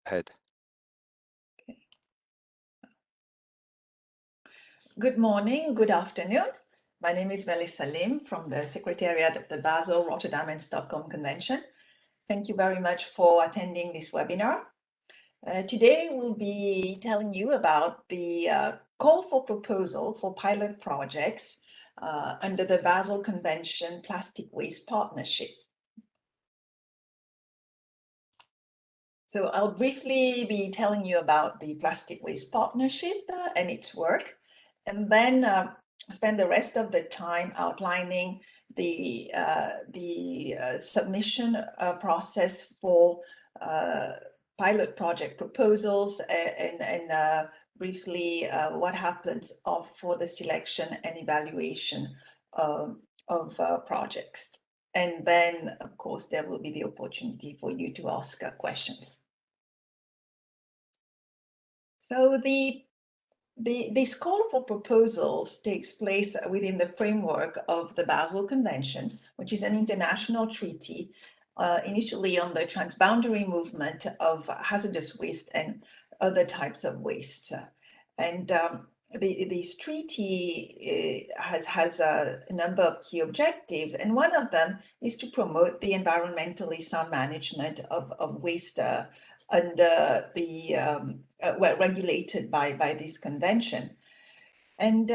ahead. Good morning, good afternoon. My name is Melissa Lim from the Secretariat of the Basel, Rotterdam and Stockholm Convention. Thank you very much for attending this webinar. Today we'll be telling you about the call for proposal for pilot projects under the Basel Convention Plastic Waste Partnership. So I'll briefly be telling you about the Plastic Waste Partnership and its work, and then spend the rest of the time outlining the submission process for pilot project proposals and briefly what happens for the selection and evaluation of projects. And then, of course, there will be the opportunity for you to ask questions. So this call for proposals takes place within the framework of the Basel Convention, which is an international treaty initially on the transboundary movement of hazardous waste and other types of waste. And this treaty has a number of key objectives, and one of them is to promote the environmentally sound management of waste under the regulated by this convention. And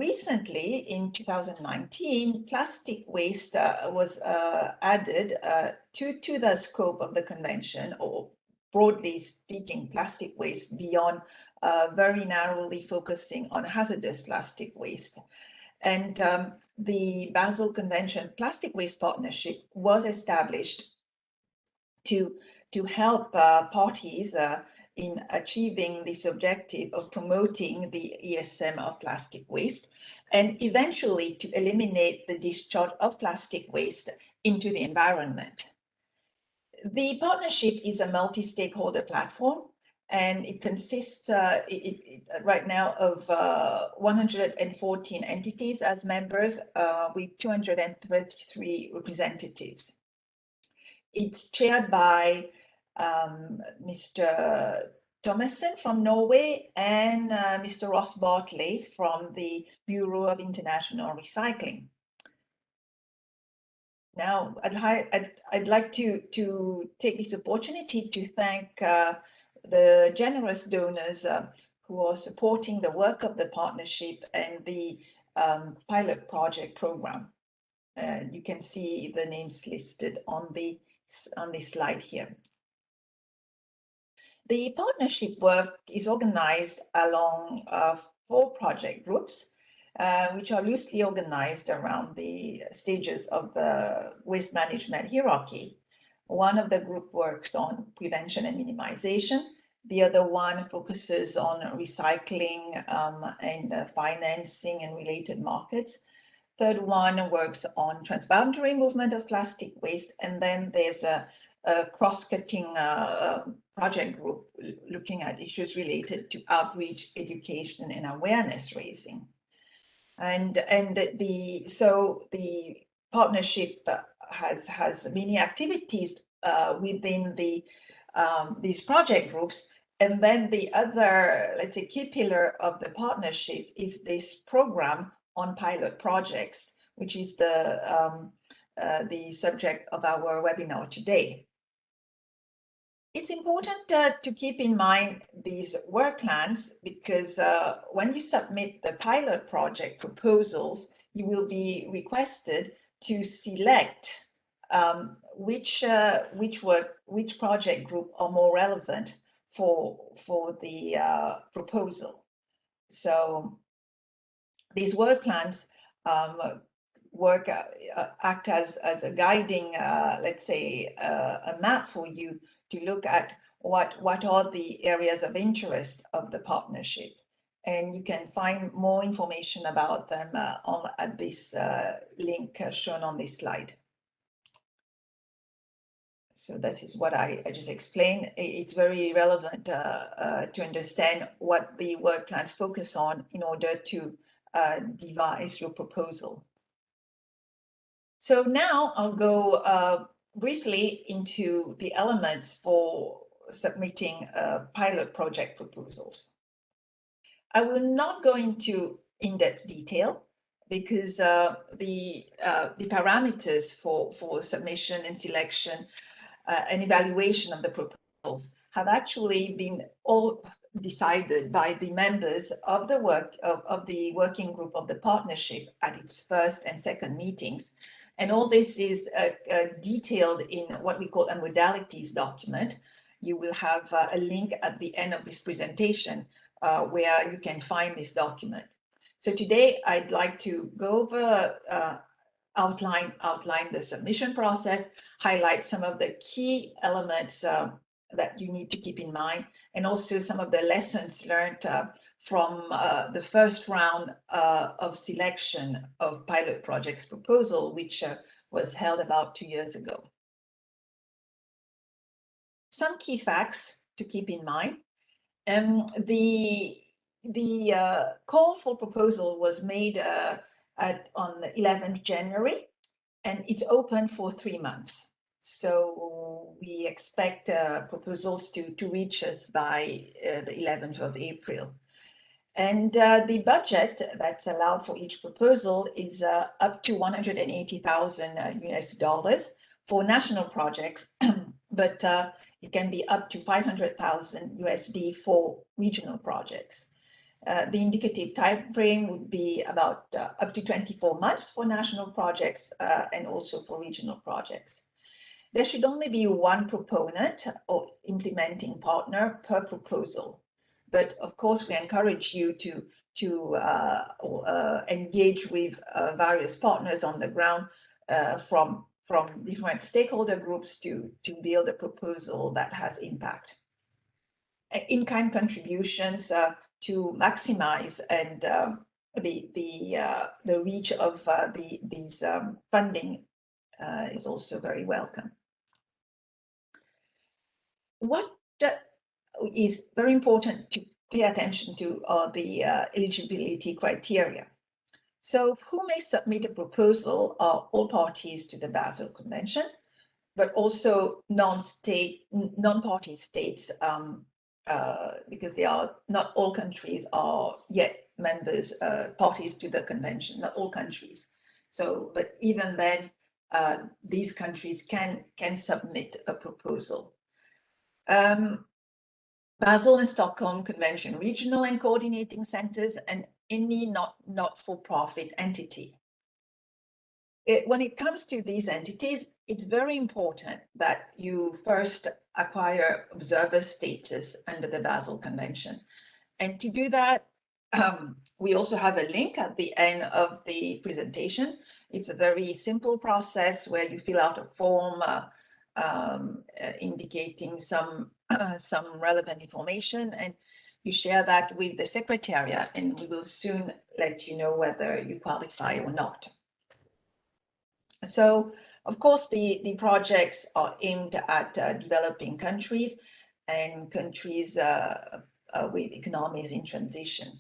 recently, in 2019, plastic waste was added to the scope of the convention, or broadly speaking, plastic waste beyond very narrowly focusing on hazardous plastic waste. And the Basel Convention Plastic Waste Partnership was established to help parties in achieving this objective of promoting the ESM of plastic waste and eventually to eliminate the discharge of plastic waste into the environment. The partnership is a multi-stakeholder platform, and it consists right now of 114 entities as members with 233 representatives. It's chaired by Mr. Thomassen from Norway and Mr. Ross Bartley from the Bureau of International Recycling. Now, I'd like to take this opportunity to thank the generous donors who are supporting the work of the partnership and the pilot project program. You can see the names listed on this slide here. The partnership work is organized along 4 project groups, which are loosely organized around the stages of the waste management hierarchy. One of the group works on prevention and minimization. The other one focuses on recycling and financing and related markets. Third one works on transboundary movement of plastic waste. And then there's a cross-cutting project group looking at issues related to outreach, education, and awareness raising. And the partnership has many activities within these project groups. And then the other, let's say, key pillar of the partnership is this program on pilot projects, which is the subject of our webinar today. It's important to keep in mind these work plans because when you submit the pilot project proposals, you will be requested to select which project group are more relevant for the proposal. So these work plans act as a guiding, let's say, a map for you to look at what are the areas of interest of the partnership. And you can find more information about them at this link shown on this slide. So this is what I just explained. It's very relevant to understand what the work plans focus on in order to devise your proposal. So now I'll go briefly into the elements for submitting pilot project proposals. I will not go into in-depth detail because the parameters for submission and selection and evaluation of the proposals have actually been all decided by the members of the working group of the partnership at its first and second meetings. And all this is detailed in what we call a modalities document. You will have a link at the end of this presentation where you can find this document. So today I'd like to go over outline the submission process, highlight some of the key elements that you need to keep in mind, and also some of the lessons learned from the first round of selection of pilot projects proposal, which was held about 2 years ago. Some key facts to keep in mind. The call for proposal was made on the 11th January, and it's open for 3 months. So we expect proposals to reach us by the 11th of April. And the budget that's allowed for each proposal is up to 180,000 US dollars for national projects, but it can be up to 500,000 USD for regional projects. The indicative time frame would be about up to 24 months for national projects and also for regional projects. There should only be one proponent or implementing partner per proposal. But of course, we encourage you to engage with various partners on the ground from different stakeholder groups to build a proposal that has impact. In-kind contributions to maximize and the reach of these funding is also very welcome. What is very important to pay attention to are the eligibility criteria. So who may submit a proposal are all parties to the Basel Convention, but also non-party states, because not all countries are yet members, parties to the convention, not all countries. So, but even then, these countries can submit a proposal. Basel and Stockholm Convention regional and coordinating centers, and any not-for-profit entity. When it comes to these entities, it's very important that you first acquire observer status under the Basel Convention. And to do that, we also have a link at the end of the presentation. It's a very simple process where you fill out a form indicating some relevant information, and you share that with the Secretariat, and we will soon let you know whether you qualify or not. So, of course, the projects are aimed at developing countries and countries with economies in transition.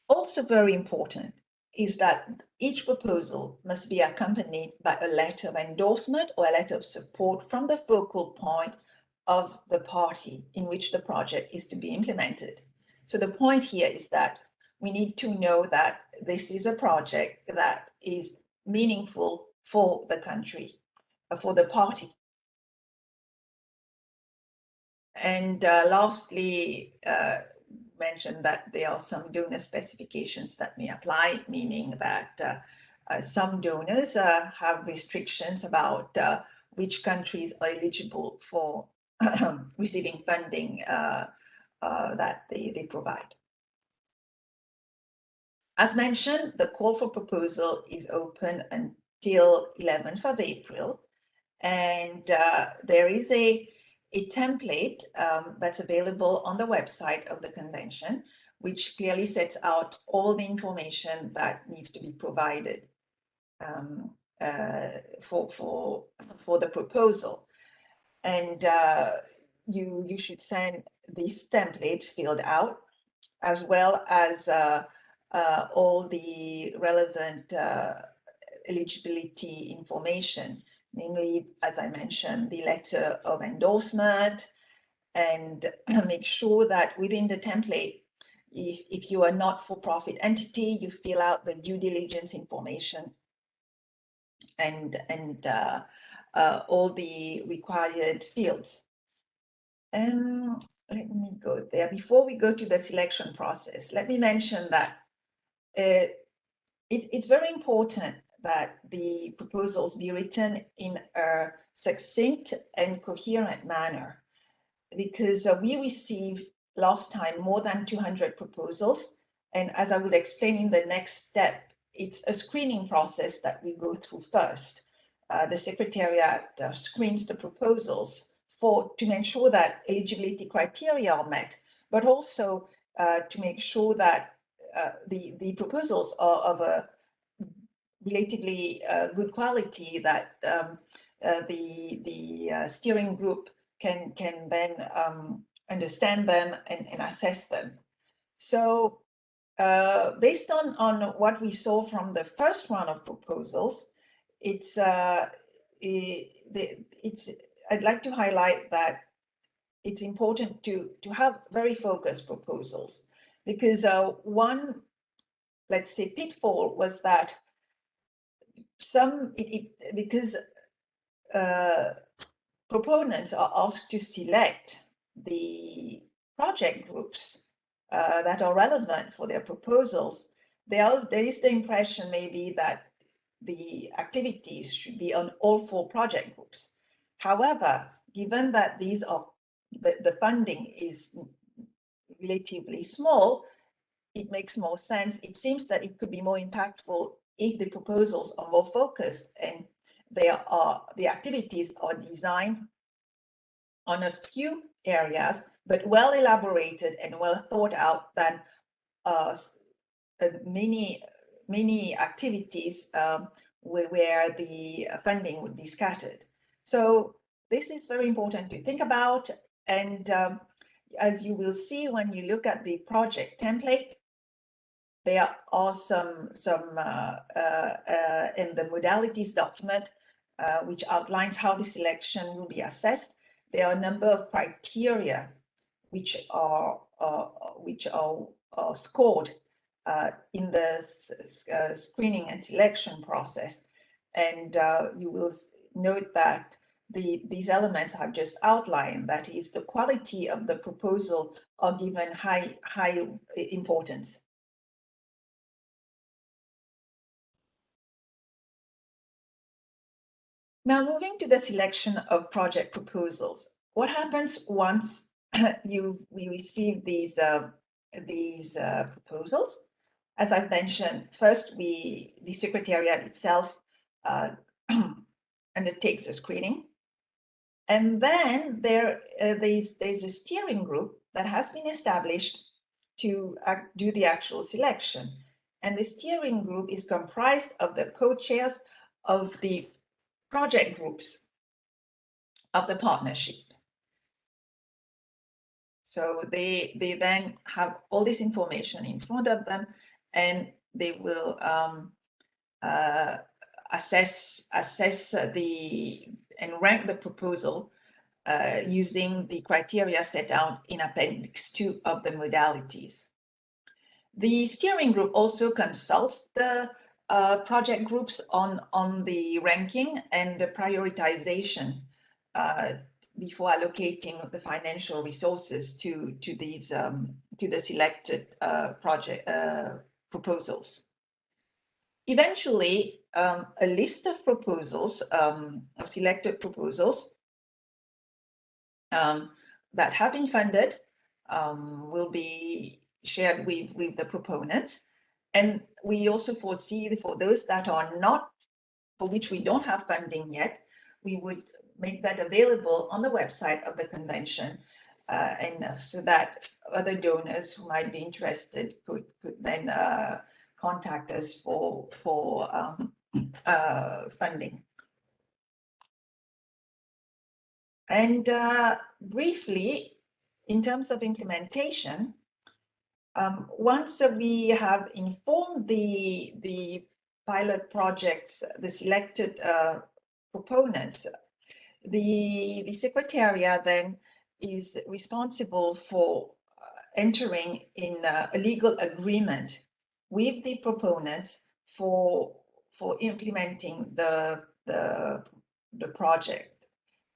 Also very important is that each proposal must be accompanied by a letter of endorsement or a letter of support from the focal point of the party in which the project is to be implemented. So the point here is that we need to know that this is a project that is meaningful for the country, for the party. And lastly, mention that there are some donor specifications that may apply, meaning that some donors have restrictions about which countries are eligible for receiving funding that they provide. As mentioned, the call for proposal is open until 11th of April, and there is a template that's available on the website of the convention, which clearly sets out all the information that needs to be provided for the proposal. And you should send this template filled out, as well as all the relevant eligibility information namely, as I mentioned, the letter of endorsement, and make sure that within the template, if you are not for-profit entity, you fill out the due diligence information and all the required fields. And let me go there. Before we go to the selection process, let me mention that it's very important that the proposals be written in a succinct and coherent manner, because we received last time more than 200 proposals. And as I will explain in the next step, it's a screening process that we go through first. The Secretariat screens the proposals to make sure that eligibility criteria are met, but also to make sure that the proposals are of a relatively good quality, that the steering group can then understand them and assess them. So based on what we saw from the first round of proposals, I'd like to highlight that it's important to have very focused proposals, because one, let's say, pitfall was that because proponents are asked to select the project groups that are relevant for their proposals, there is the impression maybe that the activities should be on all 4 project groups. However, given that the funding is relatively small, it makes more sense. It seems that it could be more impactful if the proposals are more focused and the activities are designed on a few areas, but well elaborated and well thought out than many activities where the funding would be scattered. So this is very important to think about. And as you will see when you look at the project template, there are some in the modalities document, which outlines how the selection will be assessed. There are a number of criteria which are scored in the screening and selection process, and you will note that these elements I've just outlined, that is, the quality of the proposal, are given high importance. Now, moving to the selection of project proposals, what happens once we receive these proposals? As I've mentioned, first the Secretariat itself undertakes a screening, and then there's a steering group that has been established to do the actual selection, and the steering group is comprised of the co-chairs of the project groups of the partnership. So they then have all this information in front of them, and they will assess and rank the proposal using the criteria set out in Appendix 2 of the modalities. The steering group also consults the project groups on the ranking and the prioritization before allocating the financial resources to the selected project proposals. Eventually, a list of proposals, of selected proposals that have been funded will be shared with the proponents. And we also foresee, for those that are not, for which we don't have funding yet, we would make that available on the website of the convention, and so that other donors who might be interested could then contact us for funding. And briefly, in terms of implementation, once we have informed the pilot projects, the selected proponents. The Secretariat then is responsible for entering in a legal agreement with the proponents for implementing the project.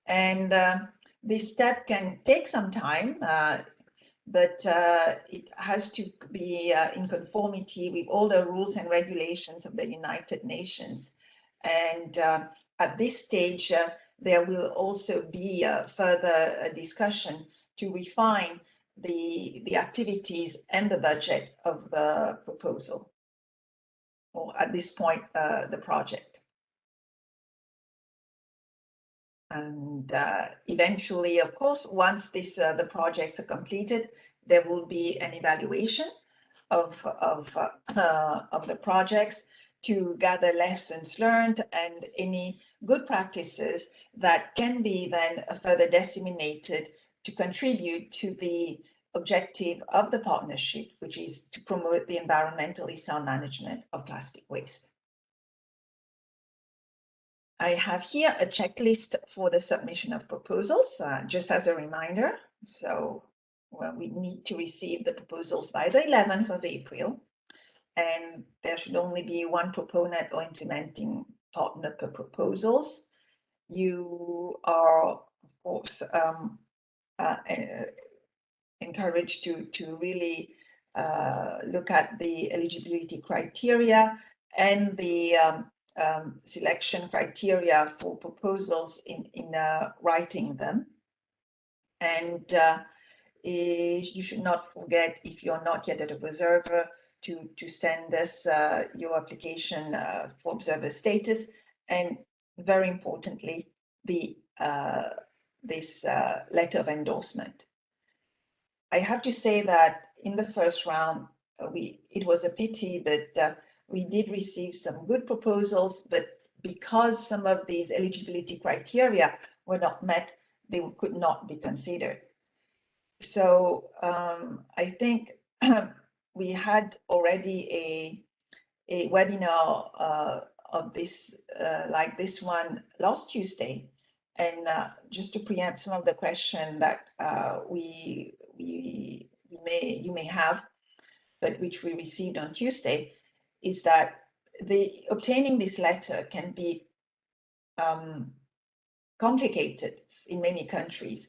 And this step can take some time, but it has to be in conformity with all the rules and regulations of the United Nations. And at this stage, there will also be further discussion to refine the activities and the budget of the proposal, or at this point, the project. And eventually, of course, once the projects are completed, there will be an evaluation of the projects to gather lessons learned and any good practices that can be then further disseminated to contribute to the objective of the partnership, which is to promote the environmentally sound management of plastic waste. I have here a checklist for the submission of proposals, just as a reminder. So we need to receive the proposals by the 11th of April, and there should only be one proponent or implementing partner per proposals. You are, of course, encouraged to really look at the eligibility criteria and the selection criteria for proposals in writing them. And you should not forget, if you're not yet an observer, to send us your application for observer status, and very importantly, this letter of endorsement. I have to say that in the first round, it was a pity that we did receive some good proposals, but because some of these eligibility criteria were not met, they could not be considered. So I think we had already a webinar of this, like this one, last Tuesday, and just to preempt some of the questions that you may have, but which we received on Tuesday, is that obtaining this letter can be complicated in many countries,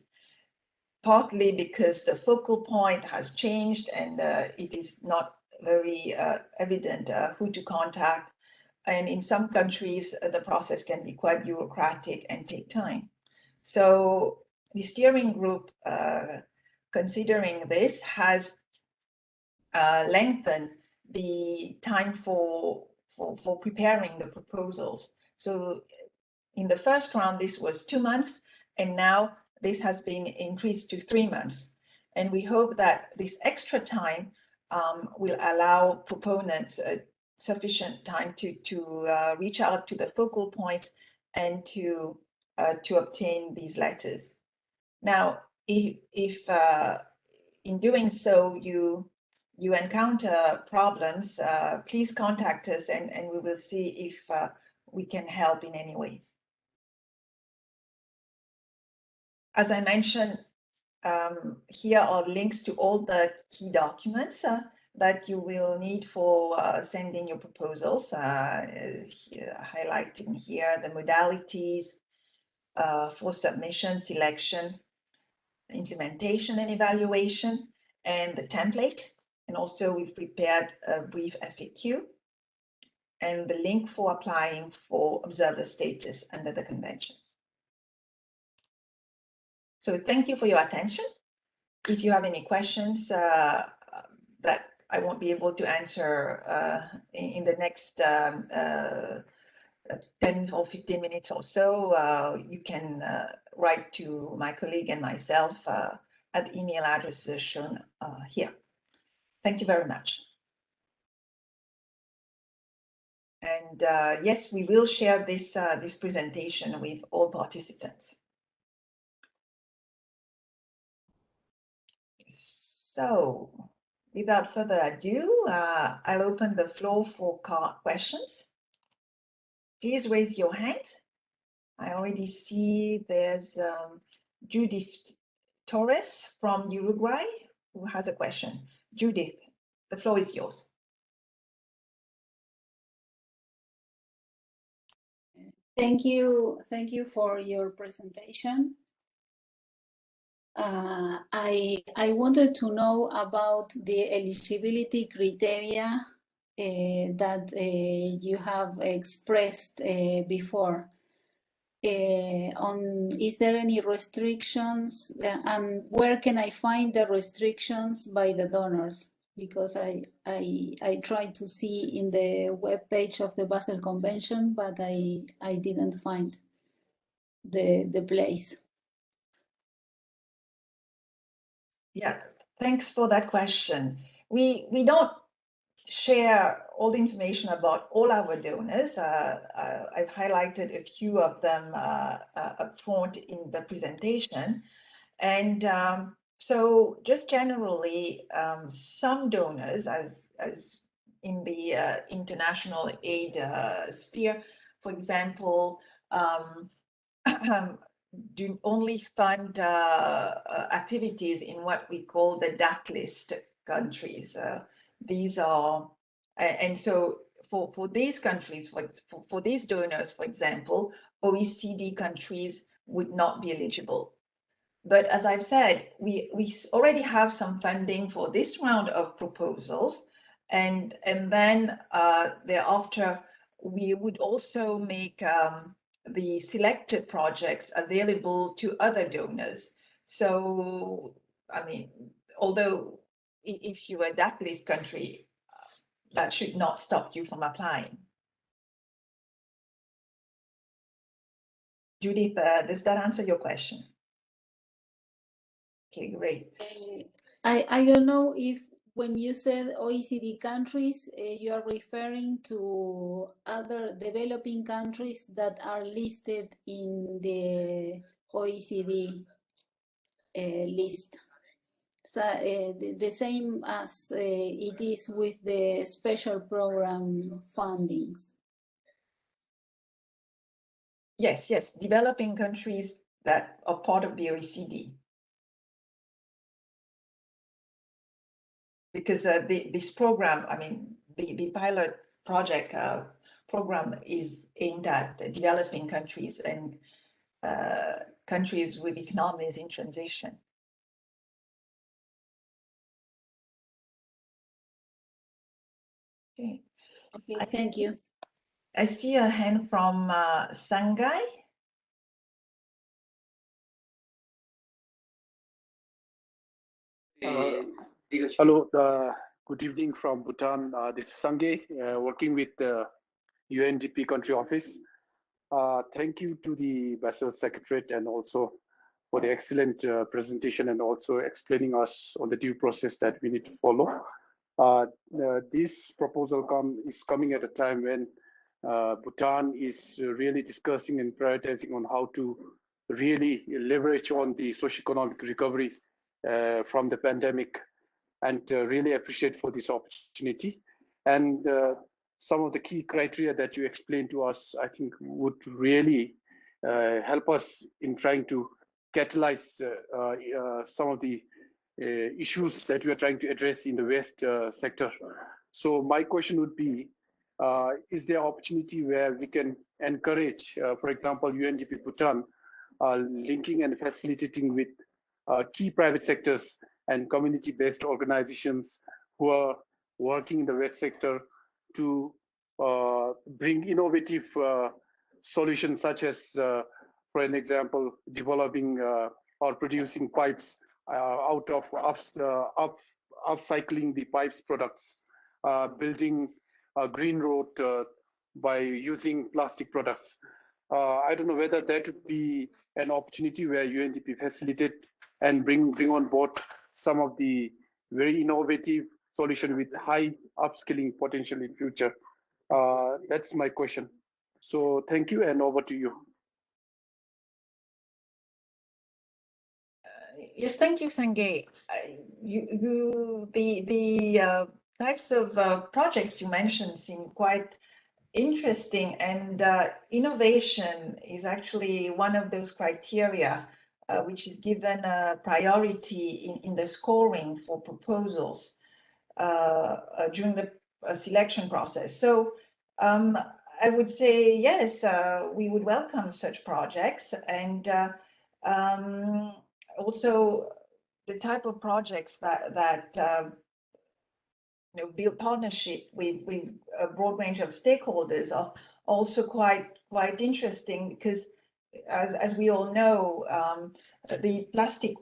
partly because the focal point has changed and it is not very evident who to contact. And in some countries, the process can be quite bureaucratic and take time. So the steering group, considering this, has lengthened the time for preparing the proposals. So in the first round, this was 2 months, and now this has been increased to 3 months. And we hope that this extra time will allow proponents sufficient time to reach out to the focal points and to obtain these letters. Now, if in doing so you encounter problems, please contact us, and we will see if we can help in any way. As I mentioned, here are links to all the key documents that you will need for sending your proposals, highlighting here the modalities for submission, selection, implementation and evaluation, and the template. And also we've prepared a brief FAQ and the link for applying for observer status under the convention. So thank you for your attention. If you have any questions that I won't be able to answer in the next 10 or 15 minutes or so, you can write to my colleague and myself at the email addresses shown here. Thank you very much. And yes, we will share this presentation with all participants. So without further ado, I'll open the floor for questions. Please raise your hand I already see there's Judith Torres from Uruguay who has a question. Judith, the floor is yours. Thank you for your presentation. I wanted to know about the eligibility criteria that you have expressed before. Is there any restrictions, and where can I find the restrictions by the donors? Because I tried to see in the webpage of the Basel Convention, but I didn't find the place. Yeah, thanks for that question. We don't share all the information about all our donors. I've highlighted a few of them up front in the presentation. And so just generally, some donors, as in the international aid sphere, for example, do only fund activities in what we call the DAC list countries. These are, and so for these countries, for these donors, for example, OECD countries would not be eligible. But as I've said, we already have some funding for this round of proposals, and then thereafter we would also make the selected projects available to other donors. So, I mean, although if you're a DAC list country, that should not stop you from applying. Judith, does that answer your question? Okay, great. I don't know if when you said OECD countries, you are referring to other developing countries that are listed in the OECD list. So, the same as it is with the special program fundings. Yes, developing countries that are part of the OECD. Because this program, I mean, the pilot project program is aimed at developing countries and countries with economies in transition. Okay. Okay, thank you. I see a hand from Sangai. Hello, good evening from Bhutan. This is Sange, working with the UNDP country office. Thank you to the Basel Secretariat and also for the excellent presentation and also explaining us on the due process that we need to follow. This proposal is coming at a time when Bhutan is really discussing and prioritizing on how to really leverage on the socioeconomic recovery from the pandemic, and really appreciate for this opportunity. And some of the key criteria that you explained to us, I think would really help us in trying to catalyze some of the issues that we are trying to address in the waste sector. So my question would be, is there opportunity where we can encourage, for example, UNDP Bhutan, linking and facilitating with key private sectors and community-based organizations who are working in the waste sector to bring innovative solutions, such as, for an example, developing or producing pipes out of upcycling the pipes products, building a green road by using plastic products. I don't know whether that would be an opportunity where UNDP facilitate and bring on board some of the very innovative solution with high upskilling potential in future. That's my question. So thank you, and over to you. Yes, thank you, Sange. The types of projects you mentioned seem quite interesting, and innovation is actually one of those criteria which is given a priority in the scoring for proposals during the selection process. So I would say yes, we would welcome such projects, and also the type of projects that build partnership with a broad range of stakeholders are also quite interesting, because as we all know, the plastic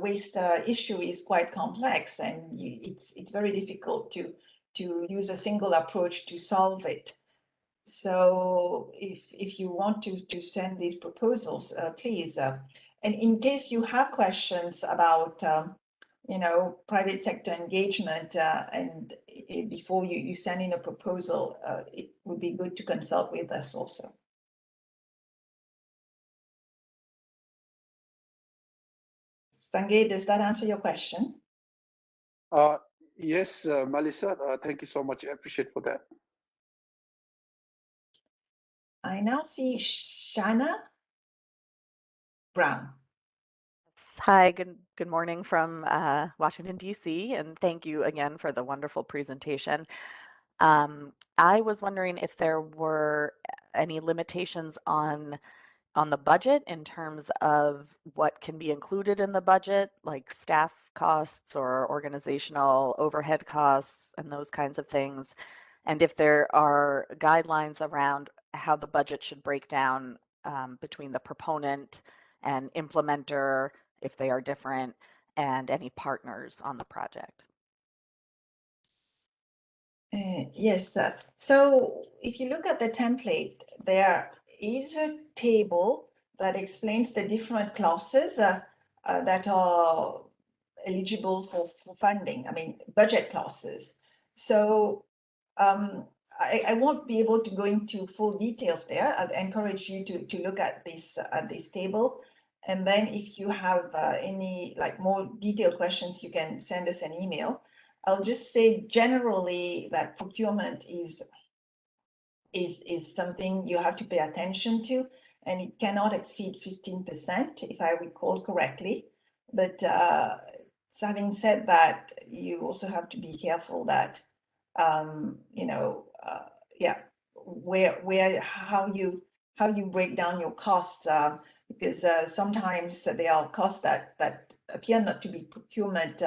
waste issue is quite complex, and it's very difficult to use a single approach to solve it. So if you want to send these proposals, please. And in case you have questions about private sector engagement, and before you send in a proposal, it would be good to consult with us also. Sanjay, does that answer your question? Yes, Melissa, thank you so much. I appreciate for that. I now see Shanna Brown. Hi, good morning from Washington, D.C., and thank you again for the wonderful presentation. I was wondering if there were any limitations on the budget in terms of what can be included in the budget, like staff costs or organizational overhead costs and those kinds of things, and if there are guidelines around how the budget should break down between the proponent and implementer, if they are different, and any partners on the project. Yes, so if you look at the template, there is a table that explains the different classes that are eligible for funding, I mean, budget classes. So I won't be able to go into full details there. I'd encourage you to look at this table. And then if you have any more detailed questions, you can send us an email. I'll just say generally that procurement is something you have to pay attention to, and it cannot exceed 15%, if I recall correctly. But having said that, you also have to be careful that how you break down your costs, because sometimes there are costs that appear not to be procurement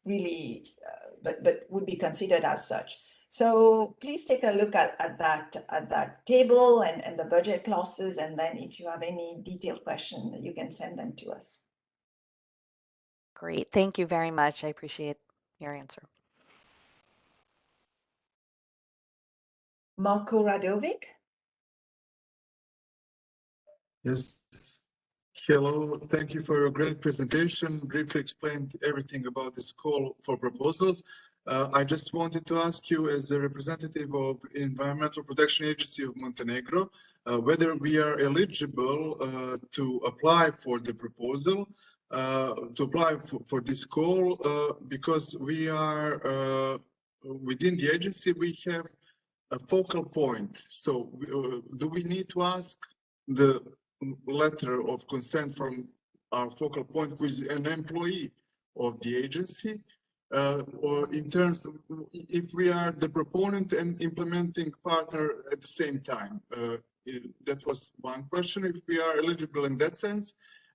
really, but would be considered as such. So please take a look at that table and the budget clauses, and then if you have any detailed question, you can send them to us. Great, thank you very much. I appreciate your answer. Marko Radovic. Yes. Hello, thank you for your great presentation. Briefly explained everything about this call for proposals. I just wanted to ask you, as a representative of Environmental Protection Agency of Montenegro, whether we are eligible to apply for the proposal, to apply for this call, because we are within the agency, we have a focal point. So do we need to ask the letter of consent from our focal point, who is an employee of the agency, or in terms of if we are the proponent and implementing partner at the same time? That was one question, if we are eligible in that sense.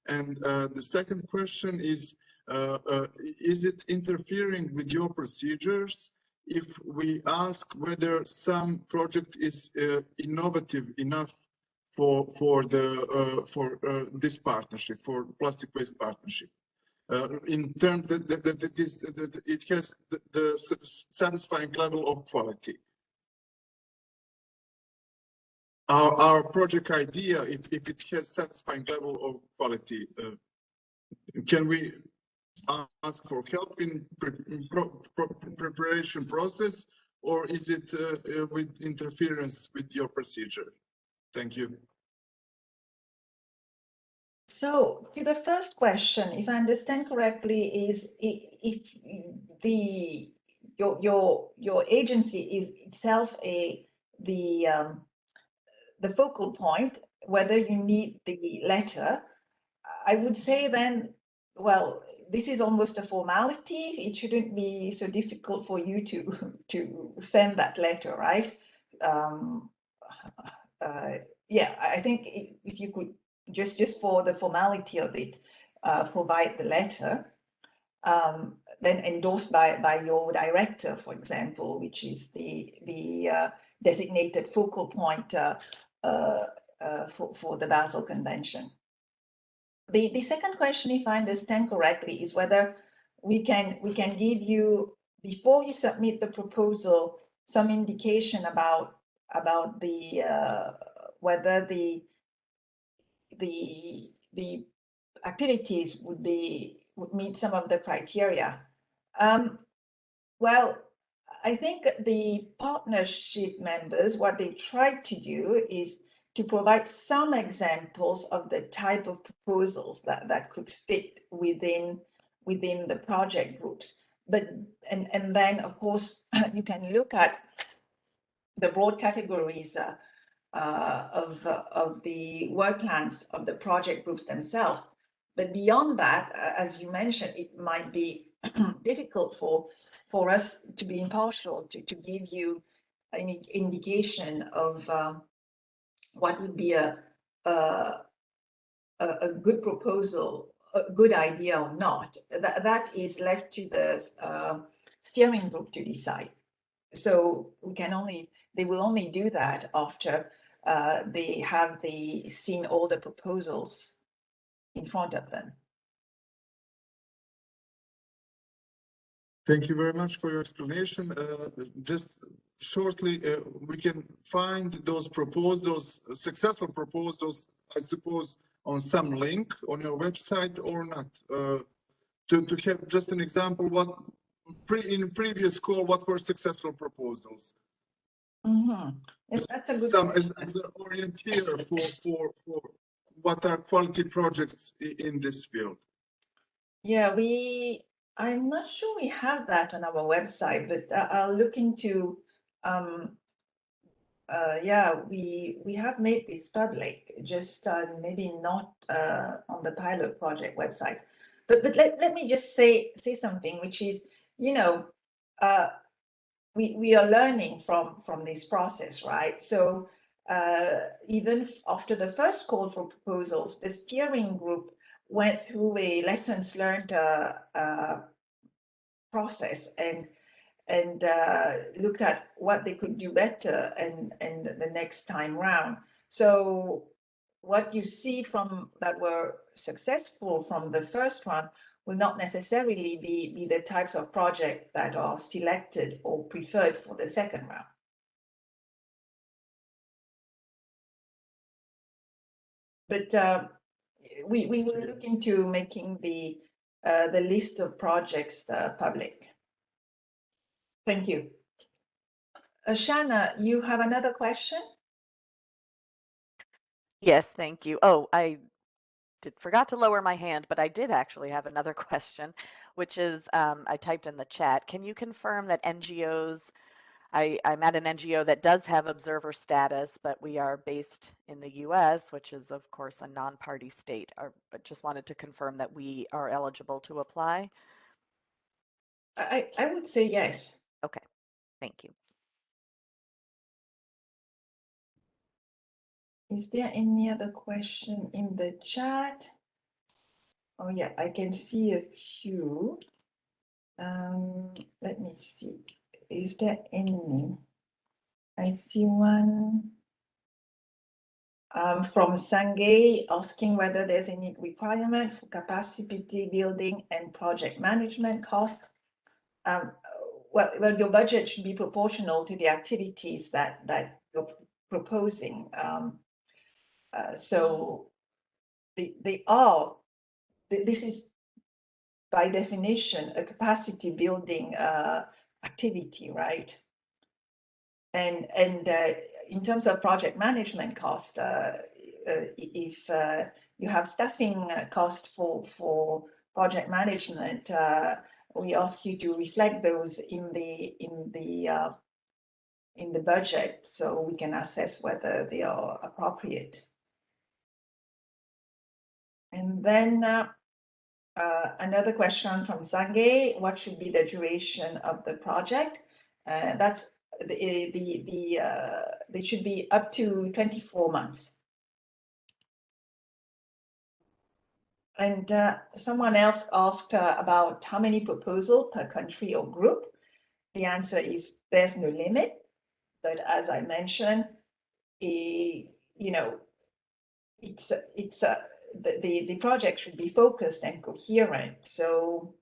And the second question is it interfering with your procedures if we ask whether some project is innovative enough for this partnership, for plastic waste partnership, in terms that it has the satisfying level of quality? Our project idea, if it has satisfying level of quality, can we ask for help in preparation process, or is it with interference with your procedure? Thank you. So to the first question, if I understand correctly, is if the your agency is itself the focal point, whether you need the letter. I would say then, well, this is almost a formality. It shouldn't be so difficult for you to send that letter, right? Um, yeah, I think if you could just for the formality of it, provide the letter, then endorsed by your director, for example, which is the designated focal point for the Basel Convention. The second question, if I understand correctly, is whether we can give you, before you submit the proposal, some indication about the whether the activities would meet some of the criteria. Well, I think the partnership members, what they try to do is to provide some examples of the type of proposals that could fit within the project groups. But and then of course you can look at the broad categories of the work plans of the project groups themselves. But beyond that, as you mentioned, it might be difficult for us to be impartial, to give you an indication of what would be a good proposal, a good idea or not. That is left to the steering group to decide. So they will only do that after they have seen all the proposals in front of them. Thank you very much for your explanation. Just shortly, we can find those proposals, successful proposals, I suppose, on some link on your website or not. To have just an example, in previous call, what were successful proposals? Mm-hmm. Yes, that's a good question. As an orienteer for what are quality projects in this field. Yeah, I'm not sure we have that on our website, but I'll look into, yeah, we have made this public, just maybe not on the pilot project website. But let me just say something, which is, you know, we are learning from this process, right? So even after the first call for proposals, the steering group went through a lessons learned process and looked at what they could do better and the next time round. So what you see from that were successful from the first one will not necessarily be the types of projects that are selected or preferred for the second round. But we will look into making the list of projects public. Thank you. Shanna, you have another question? Yes, thank you. Oh, I forgot to lower my hand, but I did actually have another question, which is I typed in the chat. Can you confirm that NGOs, I'm at an NGO that does have observer status, but we are based in the US, which is, of course, a non-party state. I just wanted to confirm that we are eligible to apply. I would say yes. Okay, thank you. Is there any other question in the chat? Oh yeah, I can see a few. Let me see. Is there any? I see one from Sangay asking whether there's any requirement for capacity building and project management cost. Well, your budget should be proportional to the activities that you're proposing. So this is by definition a capacity building activity, right? And in terms of project management cost, if you have staffing cost for project management, we ask you to reflect those in the budget so we can assess whether they are appropriate. And then another question from Sange, what should be the duration of the project? That's they should be up to 24 months. And someone else asked about how many proposals per country or group. The answer is there's no limit, but as I mentioned, you know, the project should be focused and coherent. So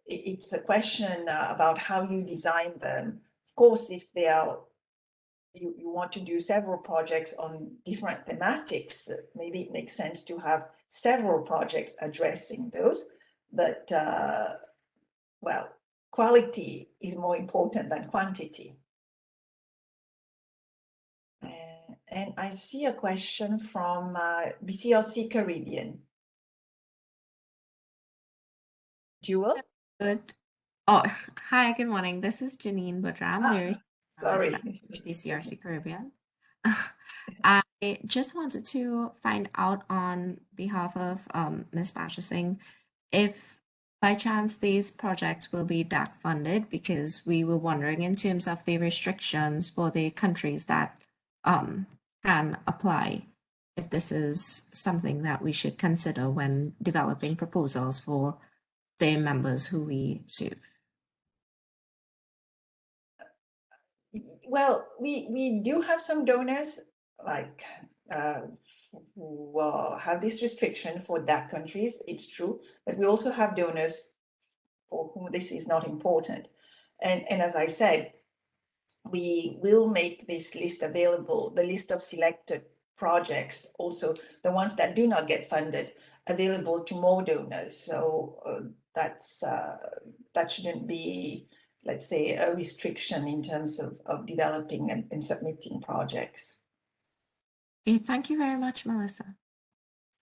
it's a question about how you design them. Of course, if they are you want to do several projects on different thematics, maybe it makes sense to have several projects addressing those. But well, quality is more important than quantity. And I see a question from BCLC Caribbean. Jewel? Good. Oh, hi, good morning. This is Janine Budram. There is Sorry. BCRC Caribbean. I just wanted to find out on behalf of Ms. Batchesing if by chance these projects will be DAC funded, because we were wondering in terms of the restrictions for the countries that can apply, if this is something that we should consider when developing proposals for the members who we serve. Well, we do have some donors like who have this restriction for DAC countries, it's true, but we also have donors for whom this is not important. And as I said, we will make this list available, the list of selected projects, also the ones that do not get funded, available to more donors. So that shouldn't be, let's say, a restriction in terms of developing and submitting projects. Okay, thank you very much, Melissa.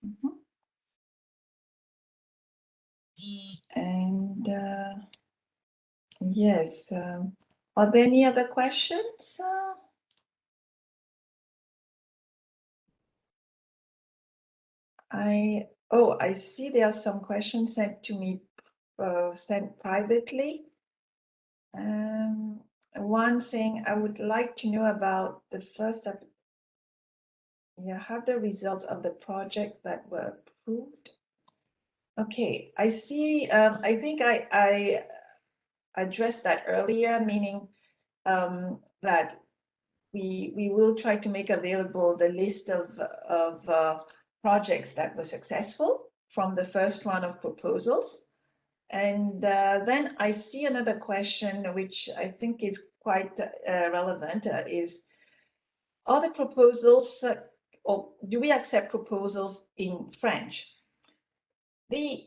Mm-hmm. And yes, are there any other questions? I see there are some questions sent to me, sent privately. One saying, I would like to know about the first of, have the results of the project that were approved. Okay, I see. I think I addressed that earlier, meaning that we will try to make available the list of projects that were successful from the first round of proposals. And then I see another question, which I think is quite relevant, is, are the proposals, or do we accept proposals in French? The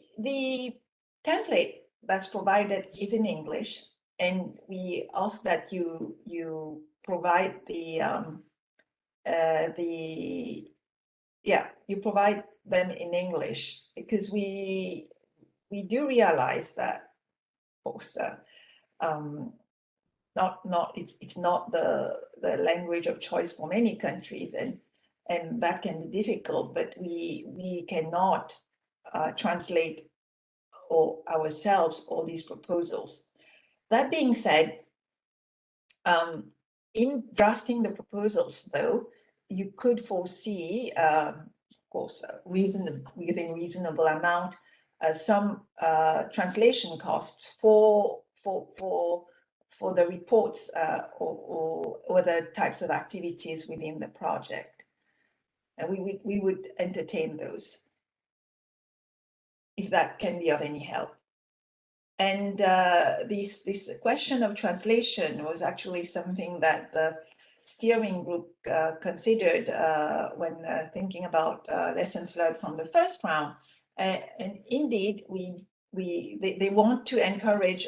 template that's provided is in English, and we ask that you provide you provide them in English, because we do realize that, of course, it's not the language of choice for many countries, and that can be difficult, but we cannot translate ourselves all these proposals. That being said, in drafting the proposals, though, you could foresee, of course, within reasonable amount, some translation costs for the reports or other types of activities within the project. And we would entertain those, if that can be of any help. And this question of translation was actually something that the steering group considered when thinking about lessons learned from the first round. And indeed, they want to encourage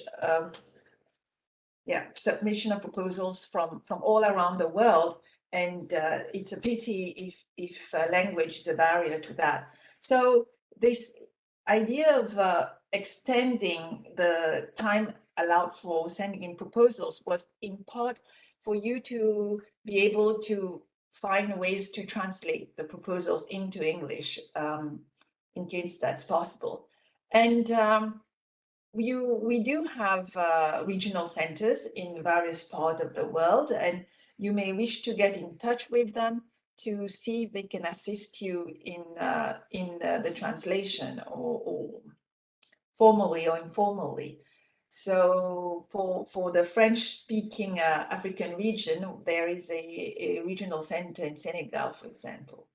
submission of proposals from all around the world, and it's a pity if language is a barrier to that. So this, idea of extending the time allowed for sending in proposals was in part for you to be able to find ways to translate the proposals into English, in case that's possible. And we do have regional centers in various parts of the world, and you may wish to get in touch with them to see if they can assist you in the translation, or formally or informally. So for the French-speaking African region, there is a regional center in Senegal, for example.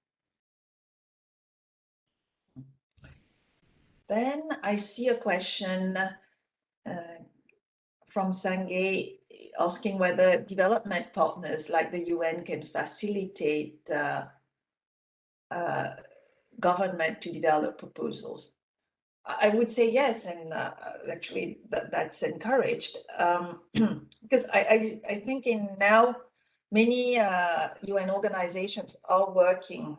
Then I see a question from Sange asking whether development partners like the UN can facilitate government to develop proposals. I would say yes, and actually that's encouraged, because I think in now many UN organizations are working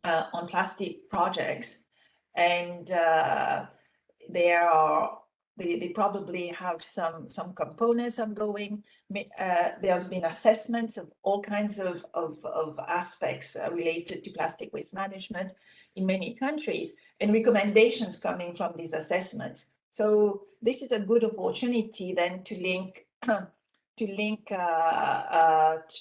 on plastic projects, and they probably have some components ongoing. There's been assessments of all kinds of aspects related to plastic waste management in many countries, and recommendations coming from these assessments. So this is a good opportunity then to link to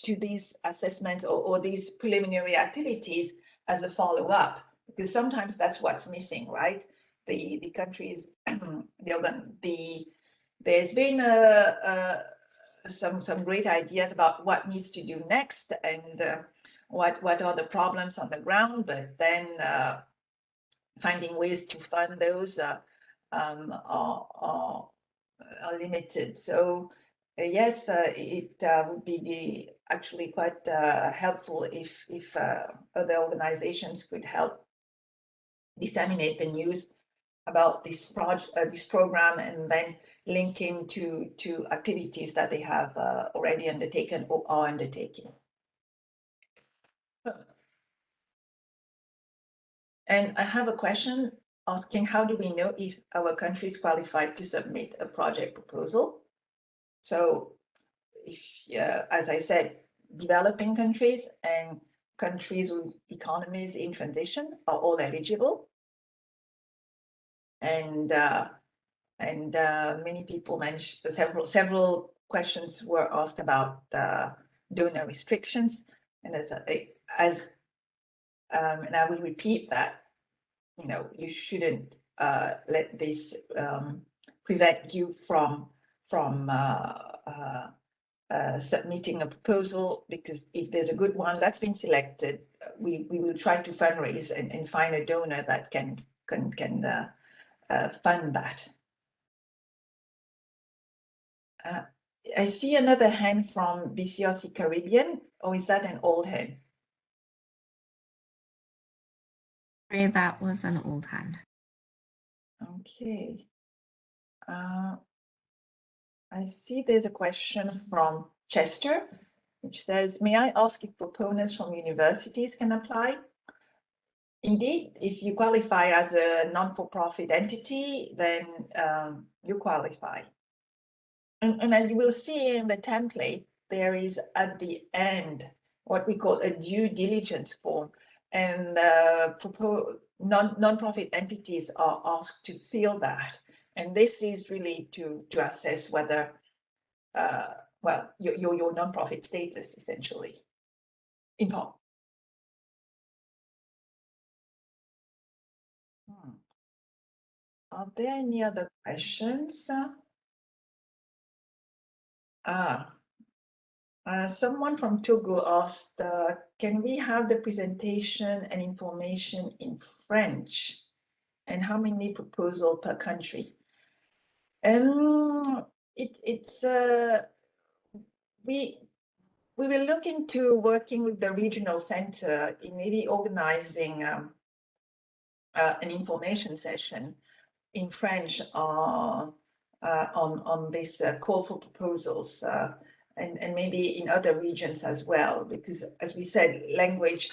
these assessments or these preliminary activities as a follow-up, because sometimes that's what's missing, right? The countries, there's been some great ideas about what needs to do next, and what are the problems on the ground, but then finding ways to fund those are limited. So yes, it would be actually quite helpful if other organizations could help disseminate the news about this program, and then linking to activities that they have already undertaken or are undertaking. And I have a question asking, how do we know if our country is qualified to submit a project proposal? So if, as I said, developing countries and countries with economies in transition are all eligible. And many people mentioned, several questions were asked about donor restrictions. And and I will repeat that, you shouldn't let this prevent you from submitting a proposal, because if there's a good one that's been selected, we will try to fundraise and find a donor that can fund that. I see another hand from BCRC Caribbean, or is that an old hand? That was an old hand. Okay. I see there's a question from Chester, which says, may I ask if proponents from universities can apply? Indeed, if you qualify as a non-for-profit entity, then you qualify. And as you will see in the template, there is at the end what we call a due diligence form, and non-profit entities are asked to fill that. And this is really to assess whether, well, your non-profit status, essentially, in part. Are there any other questions? Someone from Togo asked, can we have the presentation and information in French? And how many proposals per country? We will look into working with the regional center in maybe organizing an information session in French on this call for proposals, and maybe in other regions as well, because as we said, language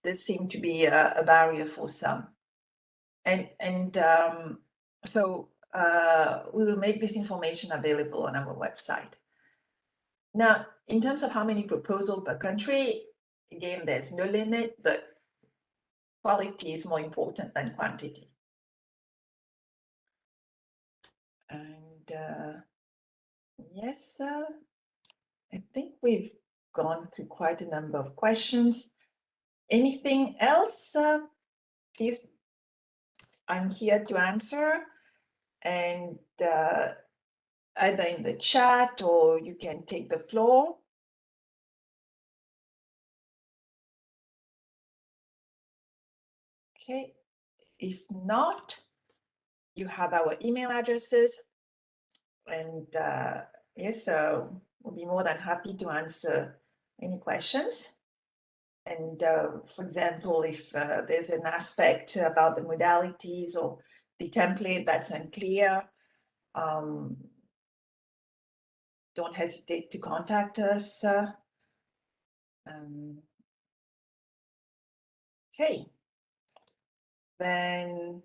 does seem to be a barrier for some. So we will make this information available on our website. Now, in terms of how many proposals per country, again, there's no limit, but quality is more important than quantity. And yes, I think we've gone through quite a number of questions. Anything else? Please, I'm here to answer, and either in the chat or you can take the floor. Okay, if not, you have our email addresses, and yes, we'll be more than happy to answer any questions. And for example, if there's an aspect about the modalities or the template that's unclear, don't hesitate to contact us. Okay, then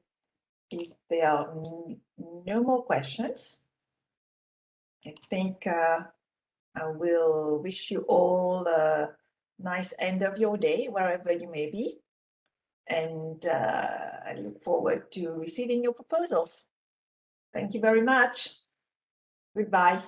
if there are no more questions, I think I will wish you all a nice end of your day, wherever you may be. And I look forward to receiving your proposals. Thank you very much. Goodbye.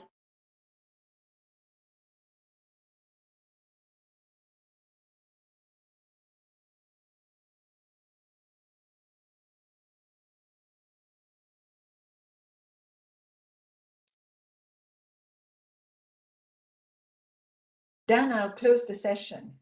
Dan, I'll close the session.